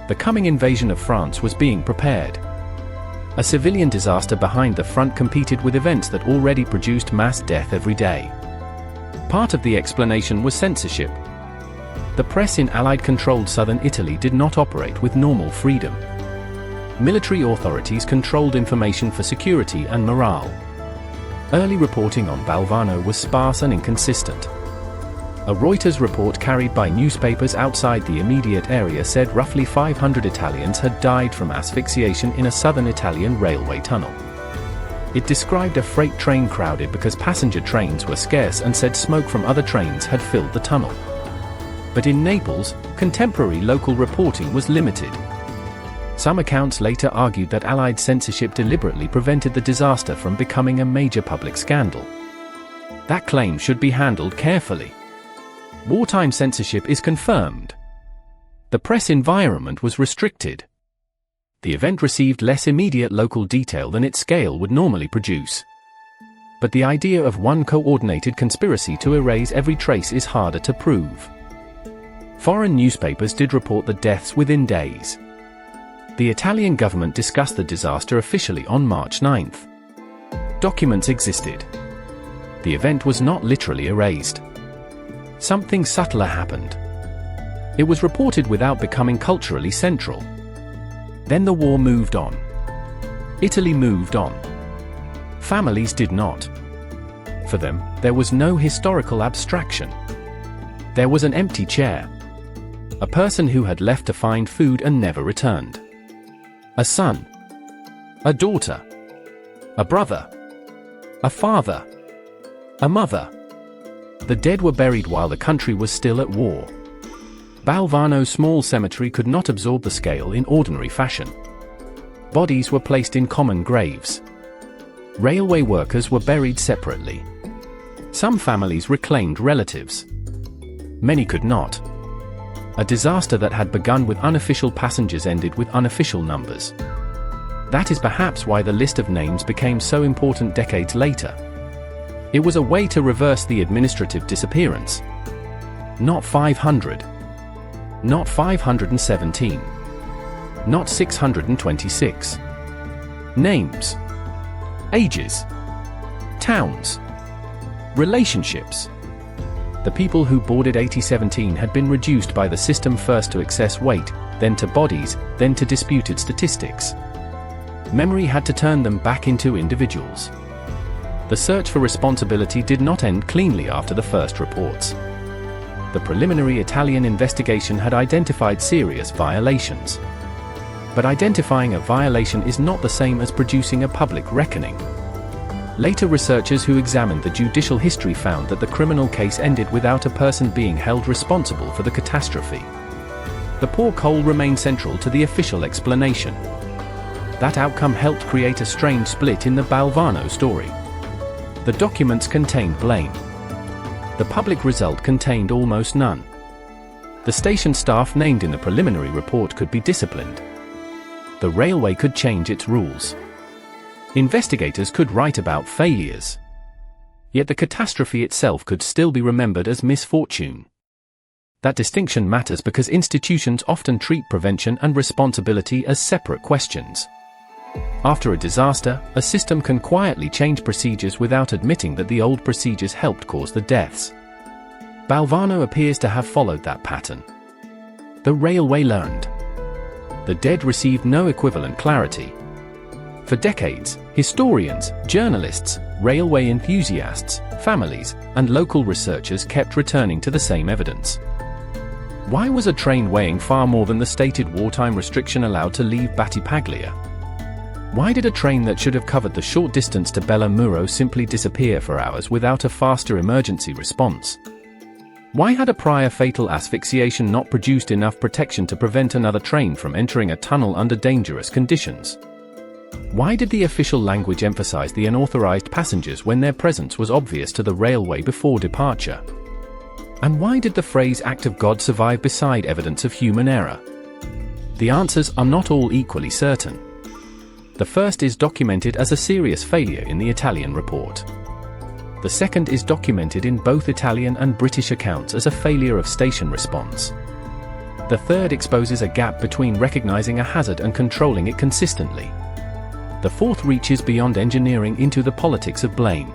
The coming invasion of France was being prepared. A civilian disaster behind the front competed with events that already produced mass death every day. Part of the explanation was censorship. The press in Allied-controlled southern Italy did not operate with normal freedom. Military authorities controlled information for security and morale. Early reporting on Balvano was sparse and inconsistent. A Reuters report carried by newspapers outside the immediate area said roughly 500 Italians had died from asphyxiation in a southern Italian railway tunnel. It described a freight train crowded because passenger trains were scarce and said smoke from other trains had filled the tunnel. But in Naples, contemporary local reporting was limited. Some accounts later argued that Allied censorship deliberately prevented the disaster from becoming a major public scandal. That claim should be handled carefully. Wartime censorship is confirmed. The press environment was restricted. The event received less immediate local detail than its scale would normally produce. But the idea of one coordinated conspiracy to erase every trace is harder to prove. Foreign newspapers did report the deaths within days. The Italian government discussed the disaster officially on March 9th. Documents existed. The event was not literally erased. Something subtler happened. It was reported without becoming culturally central. Then the war moved on. Italy moved on. Families did not. For them, there was no historical abstraction. There was an empty chair. A person who had left to find food and never returned. A son. A daughter. A brother. A father. A mother. The dead were buried while the country was still at war. Balvano's small cemetery could not absorb the scale in ordinary fashion. Bodies were placed in common graves. Railway workers were buried separately. Some families reclaimed relatives. Many could not. A disaster that had begun with unofficial passengers ended with unofficial numbers. That is perhaps why the list of names became so important decades later. It was a way to reverse the administrative disappearance. Not 500. Not 517. Not 626. Names. Ages. Towns. Relationships. The people who boarded 8017 had been reduced by the system first to excess weight, then to bodies, then to disputed statistics. Memory had to turn them back into individuals. The search for responsibility did not end cleanly after the first reports. The preliminary Italian investigation had identified serious violations. But identifying a violation is not the same as producing a public reckoning. Later researchers who examined the judicial history found that the criminal case ended without a person being held responsible for the catastrophe. The poor coal remained central to the official explanation. That outcome helped create a strange split in the Balvano story. The documents contained blame. The public result contained almost none. The station staff named in the preliminary report could be disciplined. The railway could change its rules. Investigators could write about failures. Yet the catastrophe itself could still be remembered as misfortune. That distinction matters because institutions often treat prevention and responsibility as separate questions. After a disaster, a system can quietly change procedures without admitting that the old procedures helped cause the deaths. Balvano appears to have followed that pattern. The railway learned. The dead received no equivalent clarity. For decades, historians, journalists, railway enthusiasts, families, and local researchers kept returning to the same evidence. Why was a train weighing far more than the stated wartime restriction allowed to leave Battipaglia? Why did a train that should have covered the short distance to Bella Muro simply disappear for hours without a faster emergency response? Why had a prior fatal asphyxiation not produced enough protection to prevent another train from entering a tunnel under dangerous conditions? Why did the official language emphasize the unauthorized passengers when their presence was obvious to the railway before departure? And why did the phrase "act of God" survive beside evidence of human error? The answers are not all equally certain. The first is documented as a serious failure in the Italian report. The second is documented in both Italian and British accounts as a failure of station response. The third exposes a gap between recognizing a hazard and controlling it consistently. The fourth reaches beyond engineering into the politics of blame.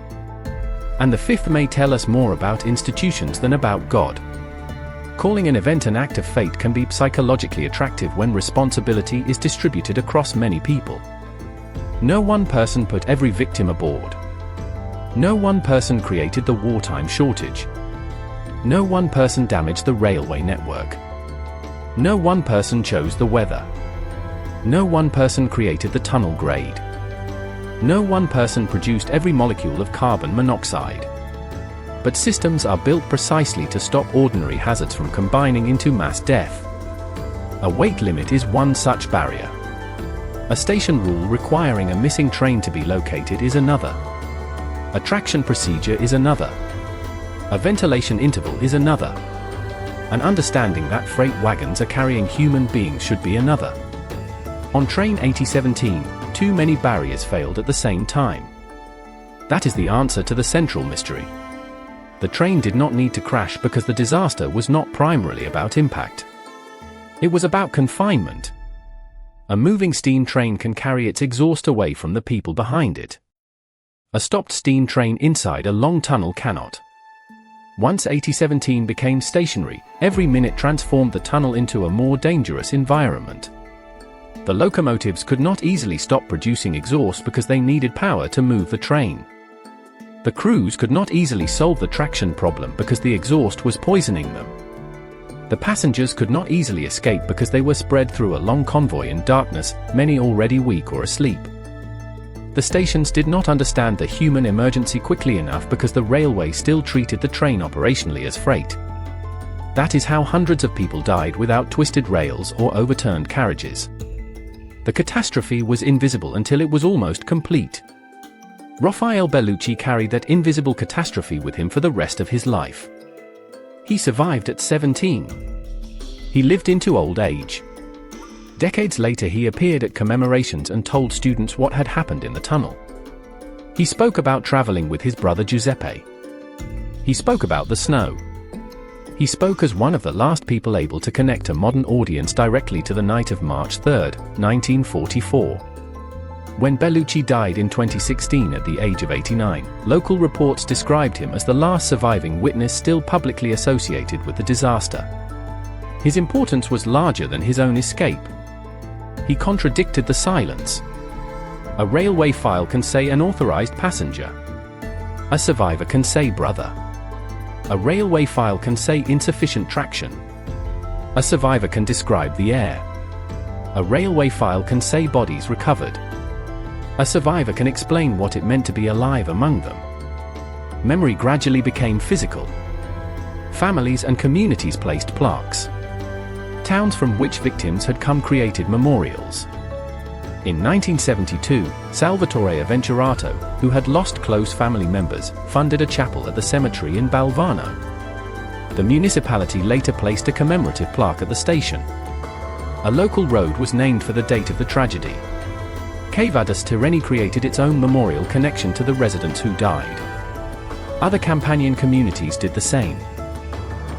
And the fifth may tell us more about institutions than about God. Calling an event an act of fate can be psychologically attractive when responsibility is distributed across many people. No one person put every victim aboard. No one person created the wartime shortage. No one person damaged the railway network. No one person chose the weather. No one person created the tunnel grade. No one person produced every molecule of carbon monoxide. But systems are built precisely to stop ordinary hazards from combining into mass death. A weight limit is one such barrier. A station rule requiring a missing train to be located is another. A traction procedure is another. A ventilation interval is another. An understanding that freight wagons are carrying human beings should be another. On train 8017, too many barriers failed at the same time. That is the answer to the central mystery. The train did not need to crash because the disaster was not primarily about impact. It was about confinement. A moving steam train can carry its exhaust away from the people behind it. A stopped steam train inside a long tunnel cannot. Once 8017 became stationary, every minute transformed the tunnel into a more dangerous environment. The locomotives could not easily stop producing exhaust because they needed power to move the train. The crews could not easily solve the traction problem because the exhaust was poisoning them. The passengers could not easily escape because they were spread through a long convoy in darkness, many already weak or asleep. The stations did not understand the human emergency quickly enough because the railway still treated the train operationally as freight. That is how hundreds of people died without twisted rails or overturned carriages. The catastrophe was invisible until it was almost complete. Raffaele Bellucci carried that invisible catastrophe with him for the rest of his life. He survived at 17. He lived into old age. Decades later he appeared at commemorations and told students what had happened in the tunnel. He spoke about traveling with his brother Giuseppe. He spoke about the snow. He spoke as one of the last people able to connect a modern audience directly to the night of March 3, 1944. When Bellucci died in 2016 at the age of 89, local reports described him as the last surviving witness still publicly associated with the disaster. His importance was larger than his own escape. He contradicted the silence. A railway file can say unauthorized passenger. A survivor can say brother. A railway file can say insufficient traction. A survivor can describe the air. A railway file can say bodies recovered. A survivor can explain what it meant to be alive among them. Memory gradually became physical. Families and communities placed plaques. Towns from which victims had come created memorials. In 1972, Salvatore Avventurato, who had lost close family members, funded a chapel at the cemetery in Balvano. The municipality later placed a commemorative plaque at the station. A local road was named for the date of the tragedy. Quevadas Tirreni created its own memorial connection to the residents who died. Other Campanian communities did the same.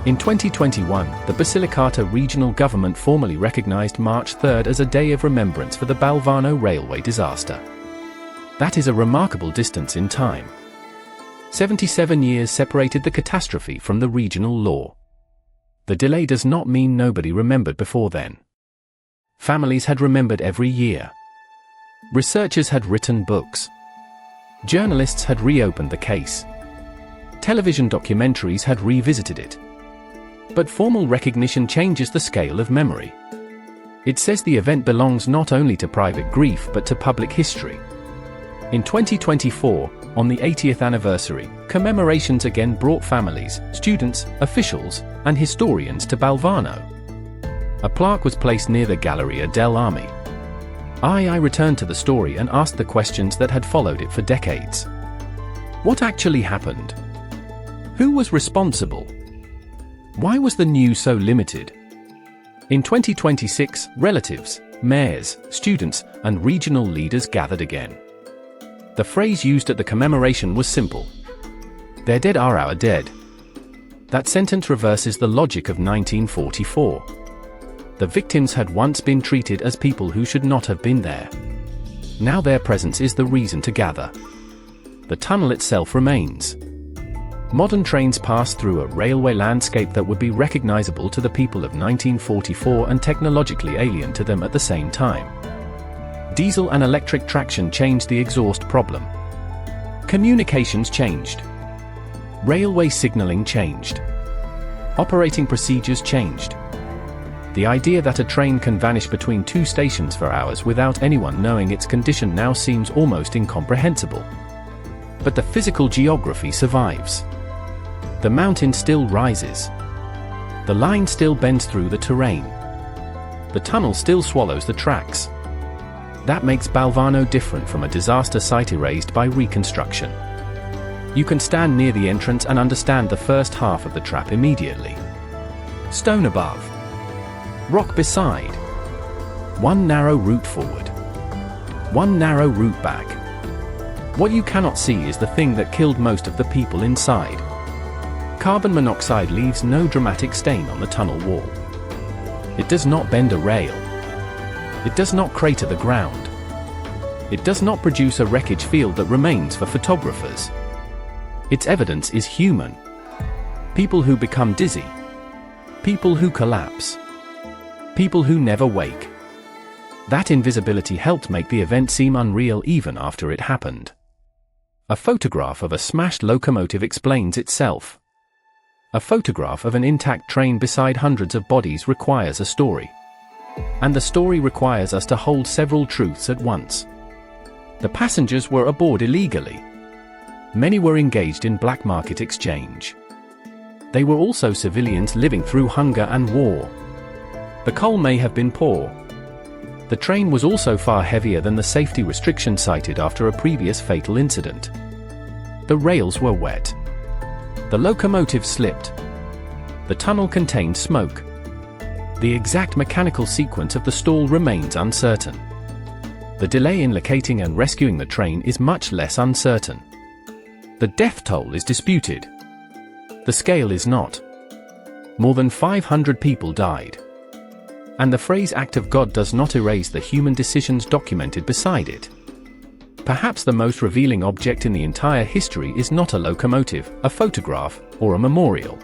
In 2021, the Basilicata regional government formally recognized March 3 as a day of remembrance for the Balvano railway disaster. That is a remarkable distance in time. 77 years separated the catastrophe from the regional law. The delay does not mean nobody remembered before then. Families had remembered every year. Researchers had written books. Journalists had reopened the case. Television documentaries had revisited it. But formal recognition changes the scale of memory. It says the event belongs not only to private grief but to public history. In 2024, on the 80th anniversary, commemorations again brought families, students, officials, and historians to Balvano. A plaque was placed near the Galleria dell'Armi. I returned to the story and asked the questions that had followed it for decades. What actually happened? Who was responsible? Why was the news so limited? In 2026, relatives, mayors, students, and regional leaders gathered again. The phrase used at the commemoration was simple. Their dead are our dead. That sentence reverses the logic of 1944. The victims had once been treated as people who should not have been there. Now their presence is the reason to gather. The tunnel itself remains. Modern trains pass through a railway landscape that would be recognizable to the people of 1944 and technologically alien to them at the same time. Diesel and electric traction changed the exhaust problem. Communications changed. Railway signaling changed. Operating procedures changed. The idea that a train can vanish between two stations for hours without anyone knowing its condition now seems almost incomprehensible. But the physical geography survives. The mountain still rises. The line still bends through the terrain. The tunnel still swallows the tracks. That makes Balvano different from a disaster site erased by reconstruction. You can stand near the entrance and understand the first half of the trap immediately. Stone above. Rock beside. One narrow route forward. One narrow route back. What you cannot see is the thing that killed most of the people inside. Carbon monoxide leaves no dramatic stain on the tunnel wall. It does not bend a rail. It does not crater the ground. It does not produce a wreckage field that remains for photographers. Its evidence is human. People who become dizzy. People who collapse. People who never wake. That invisibility helped make the event seem unreal even after it happened. A photograph of a smashed locomotive explains itself. A photograph of an intact train beside hundreds of bodies requires a story. And the story requires us to hold several truths at once. The passengers were aboard illegally. Many were engaged in black market exchange. They were also civilians living through hunger and war. The coal may have been poor. The train was also far heavier than the safety restriction cited after a previous fatal incident. The rails were wet. The locomotive slipped. The tunnel contained smoke. The exact mechanical sequence of the stall remains uncertain. The delay in locating and rescuing the train is much less uncertain. The death toll is disputed. The scale is not. More than 500 people died. And the phrase act of God does not erase the human decisions documented beside it. Perhaps the most revealing object in the entire history is not a locomotive, a photograph, or a memorial.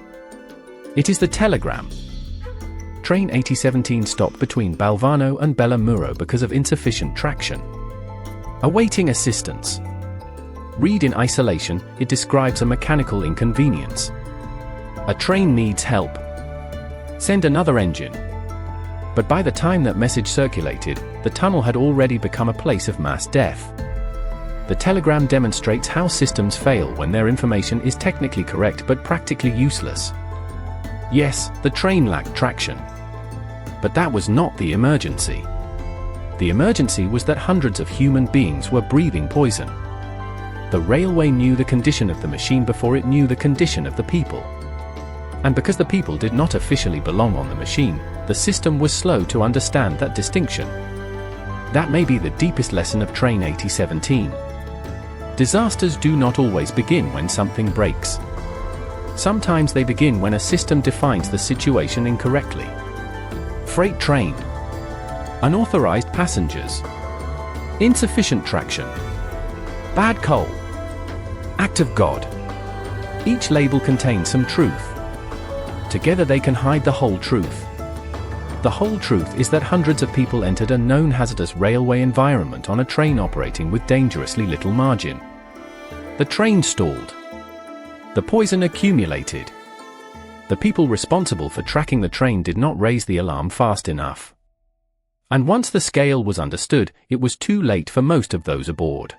It is the telegram. Train 8017 stopped between Balvano and Bellamuro because of insufficient traction. Awaiting assistance. Read in isolation, it describes a mechanical inconvenience. A train needs help. Send another engine. But by the time that message circulated, the tunnel had already become a place of mass death. The telegram demonstrates how systems fail when their information is technically correct but practically useless. Yes, the train lacked traction. But that was not the emergency. The emergency was that hundreds of human beings were breathing poison. The railway knew the condition of the machine before it knew the condition of the people. And because the people did not officially belong on the machine, the system was slow to understand that distinction. That may be the deepest lesson of Train 8017. Disasters do not always begin when something breaks. Sometimes they begin when a system defines the situation incorrectly. Freight train. Unauthorized passengers. Insufficient traction. Bad coal. Act of God. Each label contains some truth. Together they can hide the whole truth. The whole truth is that hundreds of people entered a known hazardous railway environment on a train operating with dangerously little margin. The train stalled. The poison accumulated. The people responsible for tracking the train did not raise the alarm fast enough. And once the scale was understood, it was too late for most of those aboard.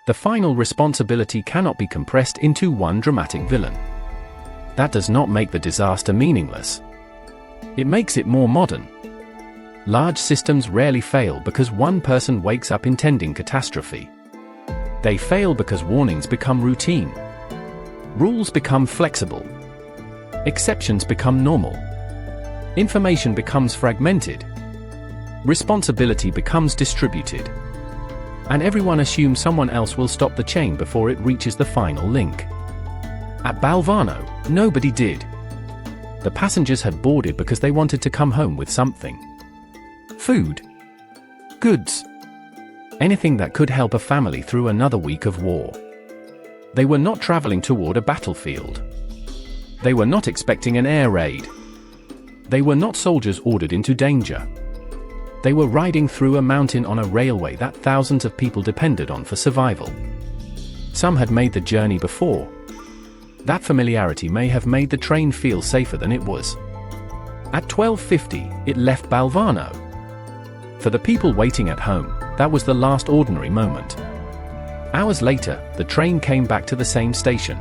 The final responsibility cannot be compressed into one dramatic villain. That does not make the disaster meaningless. It makes it more modern. Large systems rarely fail because one person wakes up intending catastrophe. They fail because warnings become routine. Rules become flexible. Exceptions become normal. Information becomes fragmented. Responsibility becomes distributed. And everyone assumes someone else will stop the chain before it reaches the final link. At Balvano, nobody did. The passengers had boarded because they wanted to come home with something. Food. Goods. Anything that could help a family through another week of war. They were not traveling toward a battlefield. They were not expecting an air raid. They were not soldiers ordered into danger. They were riding through a mountain on a railway that thousands of people depended on for survival. Some had made the journey before. That familiarity may have made the train feel safer than it was. At 12:50, it left Balvano. For the people waiting at home, that was the last ordinary moment. Hours later, the train came back to the same station.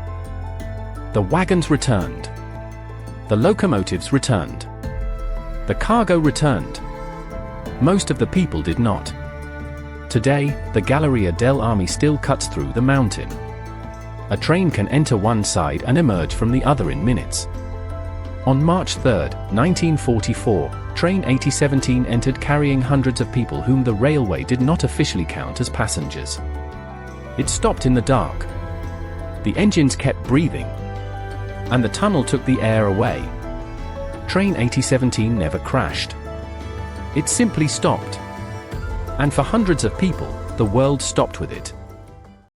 The wagons returned. The locomotives returned. The cargo returned. Most of the people did not. Today, the Galleria dell'Armi still cuts through the mountain. A train can enter one side and emerge from the other in minutes. On March 3, 1944, train 8017 entered carrying hundreds of people whom the railway did not officially count as passengers. It stopped in the dark. The engines kept breathing, and the tunnel took the air away. Train 8017 never crashed. It simply stopped. And for hundreds of people, the world stopped with it.